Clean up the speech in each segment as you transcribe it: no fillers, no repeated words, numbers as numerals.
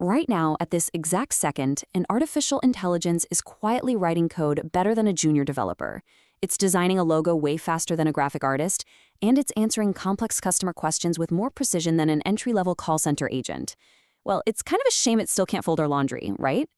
Right now, at this exact second, an artificial intelligence is quietly writing code better than a junior developer. It's designing a logo way faster than a graphic artist, and it's answering complex customer questions with more precision than an entry-level call center agent. Well, it's kind of a shame it still can't fold our laundry, right?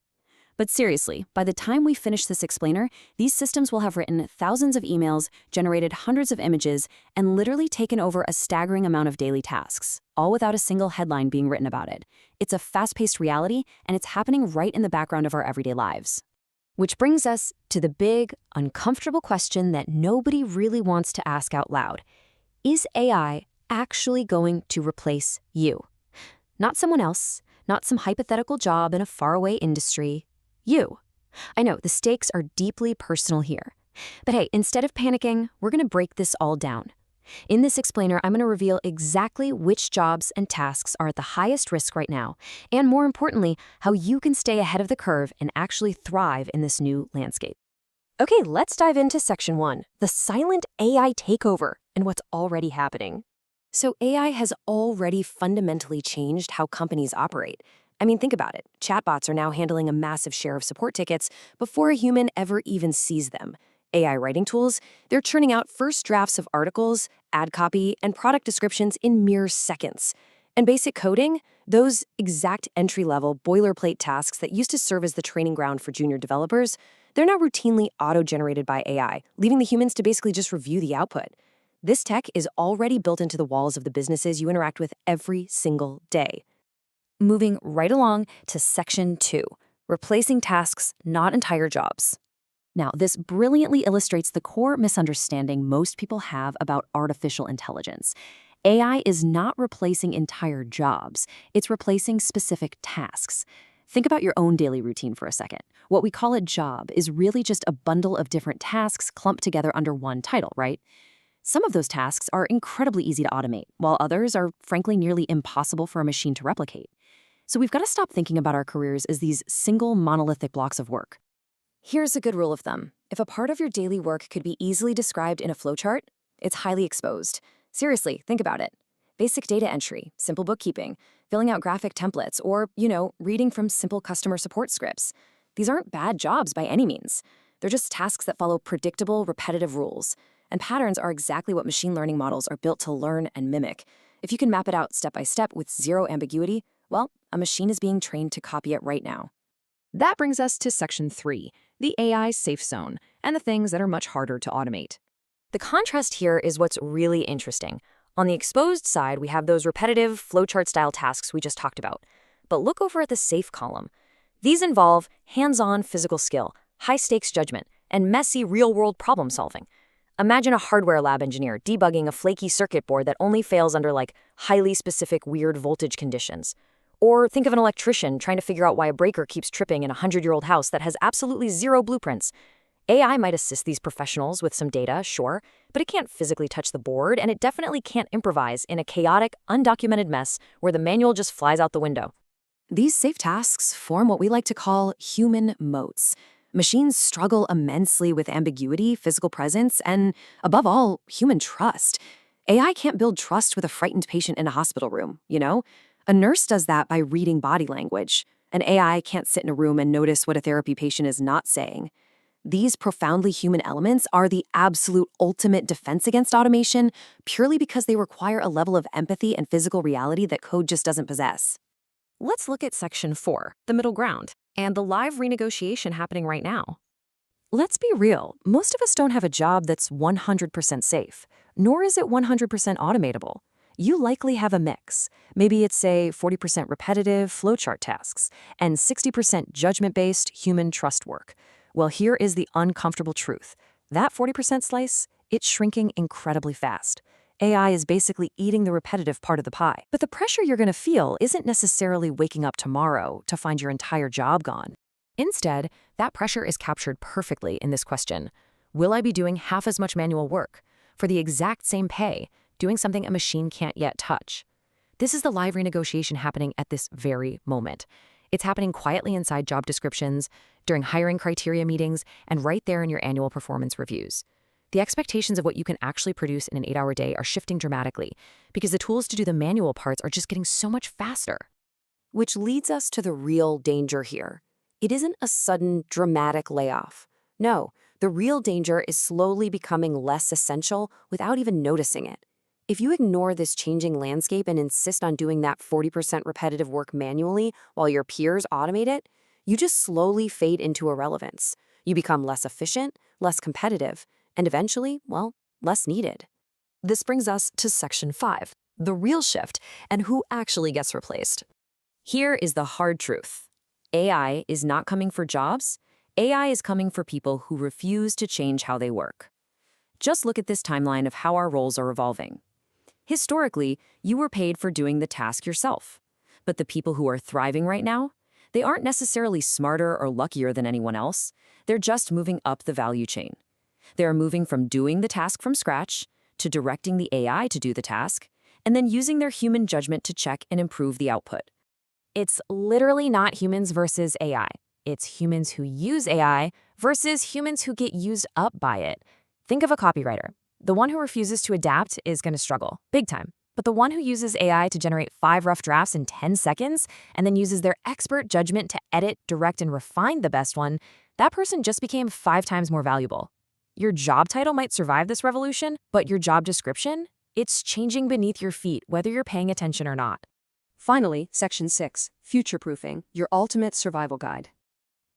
But seriously, by the time we finish this explainer, these systems will have written thousands of emails, generated hundreds of images, and literally taken over a staggering amount of daily tasks, all without a single headline being written about it. It's a fast-paced reality, and it's happening right in the background of our everyday lives. Which brings us to the big, uncomfortable question that nobody really wants to ask out loud. Is AI actually going to replace you? Not someone else, not some hypothetical job in a faraway industry. You. I know, the stakes are deeply personal here. But hey, instead of panicking, we're going to break this all down. In this explainer, I'm going to reveal exactly which jobs and tasks are at the highest risk right now, and more importantly, how you can stay ahead of the curve and actually thrive in this new landscape. Okay, let's dive into Section 1, the silent AI takeover and what's already happening. So AI has already fundamentally changed how companies operate. I mean, think about it. Chatbots are now handling a massive share of support tickets before a human ever even sees them. AI writing tools, they're churning out first drafts of articles, ad copy, and product descriptions in mere seconds. And basic coding, those exact entry-level boilerplate tasks that used to serve as the training ground for junior developers, they're now routinely auto-generated by AI, leaving the humans to basically just review the output. This tech is already built into the walls of the businesses you interact with every single day. Moving right along to Section 2, replacing tasks, not entire jobs. Now, this brilliantly illustrates the core misunderstanding most people have about artificial intelligence. AI is not replacing entire jobs, it's replacing specific tasks. Think about your own daily routine for a second. What we call a job is really just a bundle of different tasks clumped together under one title, right? Some of those tasks are incredibly easy to automate, while others are frankly nearly impossible for a machine to replicate. So we've got to stop thinking about our careers as these single monolithic blocks of work. Here's a good rule of thumb. If a part of your daily work could be easily described in a flowchart, it's highly exposed. Seriously, think about it. Basic data entry, simple bookkeeping, filling out graphic templates, or, reading from simple customer support scripts. These aren't bad jobs by any means. They're just tasks that follow predictable, repetitive rules. And patterns are exactly what machine learning models are built to learn and mimic. If you can map it out step by step with zero ambiguity, well, a machine is being trained to copy it right now. That brings us to Section 3, the AI safe zone, and the things that are much harder to automate. The contrast here is what's really interesting. On the exposed side, we have those repetitive, flowchart-style tasks we just talked about. But look over at the safe column. These involve hands-on physical skill, high-stakes judgment, and messy real-world problem-solving. Imagine a hardware lab engineer debugging a flaky circuit board that only fails under, highly specific weird voltage conditions. Or think of an electrician trying to figure out why a breaker keeps tripping in a 100-year-old house that has absolutely zero blueprints. AI might assist these professionals with some data, sure, but it can't physically touch the board, and it definitely can't improvise in a chaotic, undocumented mess where the manual just flies out the window. These safe tasks form what we like to call human moats. Machines struggle immensely with ambiguity, physical presence, and, above all, human trust. AI can't build trust with a frightened patient in a hospital room, A nurse does that by reading body language. An AI can't sit in a room and notice what a therapy patient is not saying. These profoundly human elements are the absolute ultimate defense against automation, purely because they require a level of empathy and physical reality that code just doesn't possess. Let's look at Section 4, the middle ground, and the live renegotiation happening right now. Let's be real, most of us don't have a job that's 100% safe, nor is it 100% automatable. You likely have a mix. Maybe it's, say, 40% repetitive flowchart tasks and 60% judgment-based human trust work. Well, here is the uncomfortable truth. That 40% slice, it's shrinking incredibly fast. AI is basically eating the repetitive part of the pie. But the pressure you're going to feel isn't necessarily waking up tomorrow to find your entire job gone. Instead, that pressure is captured perfectly in this question. Will I be doing half as much manual work for the exact same pay, doing something a machine can't yet touch? This is the live renegotiation happening at this very moment. It's happening quietly inside job descriptions, during hiring criteria meetings, and right there in your annual performance reviews. The expectations of what you can actually produce in an 8-hour day are shifting dramatically because the tools to do the manual parts are just getting so much faster. Which leads us to the real danger here. It isn't a sudden, dramatic layoff. No, the real danger is slowly becoming less essential without even noticing it. If you ignore this changing landscape and insist on doing that 40% repetitive work manually while your peers automate it, you just slowly fade into irrelevance. You become less efficient, less competitive, and eventually, well, less needed. This brings us to Section 5, the real shift and who actually gets replaced. Here is the hard truth. AI is not coming for jobs. AI is coming for people who refuse to change how they work. Just look at this timeline of how our roles are evolving. Historically, you were paid for doing the task yourself. But the people who are thriving right now, they aren't necessarily smarter or luckier than anyone else. They're just moving up the value chain. They are moving from doing the task from scratch to directing the AI to do the task, and then using their human judgment to check and improve the output. It's literally not humans versus AI. It's humans who use AI versus humans who get used up by it. Think of a copywriter. The one who refuses to adapt is going to struggle, big time. But the one who uses AI to generate 5 rough drafts in 10 seconds and then uses their expert judgment to edit, direct, and refine the best one, that person just became 5 times more valuable. Your job title might survive this revolution, but your job description, it's changing beneath your feet, whether you're paying attention or not. Finally, Section 6, Future-Proofing, your ultimate survival guide.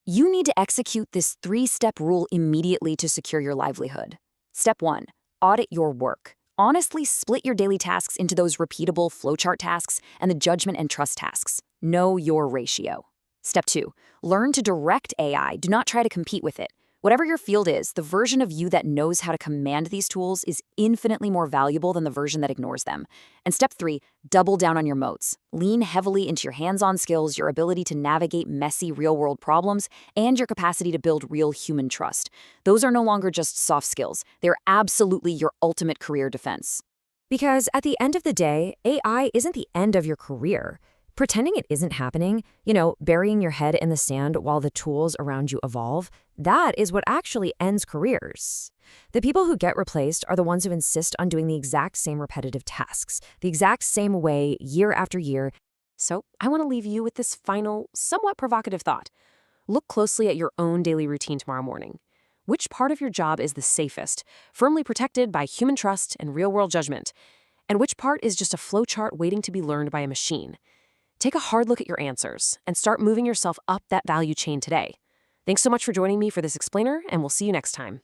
You need to execute this 3-step rule immediately to secure your livelihood. Step 1, audit your work. Honestly, split your daily tasks into those repeatable flowchart tasks and the judgment and trust tasks. Know your ratio. Step 2, learn to direct AI. Do not try to compete with it. Whatever your field is, the version of you that knows how to command these tools is infinitely more valuable than the version that ignores them. And step 3, double down on your moats. Lean heavily into your hands-on skills, your ability to navigate messy real-world problems, and your capacity to build real human trust. Those are no longer just soft skills. They're absolutely your ultimate career defense. Because at the end of the day, AI isn't the end of your career. Pretending it isn't happening, burying your head in the sand while the tools around you evolve, that is what actually ends careers. The people who get replaced are the ones who insist on doing the exact same repetitive tasks, the exact same way year after year. So, I want to leave you with this final, somewhat provocative thought. Look closely at your own daily routine tomorrow morning. Which part of your job is the safest, firmly protected by human trust and real-world judgment? And which part is just a flowchart waiting to be learned by a machine? Take a hard look at your answers and start moving yourself up that value chain today. Thanks so much for joining me for this explainer, and we'll see you next time.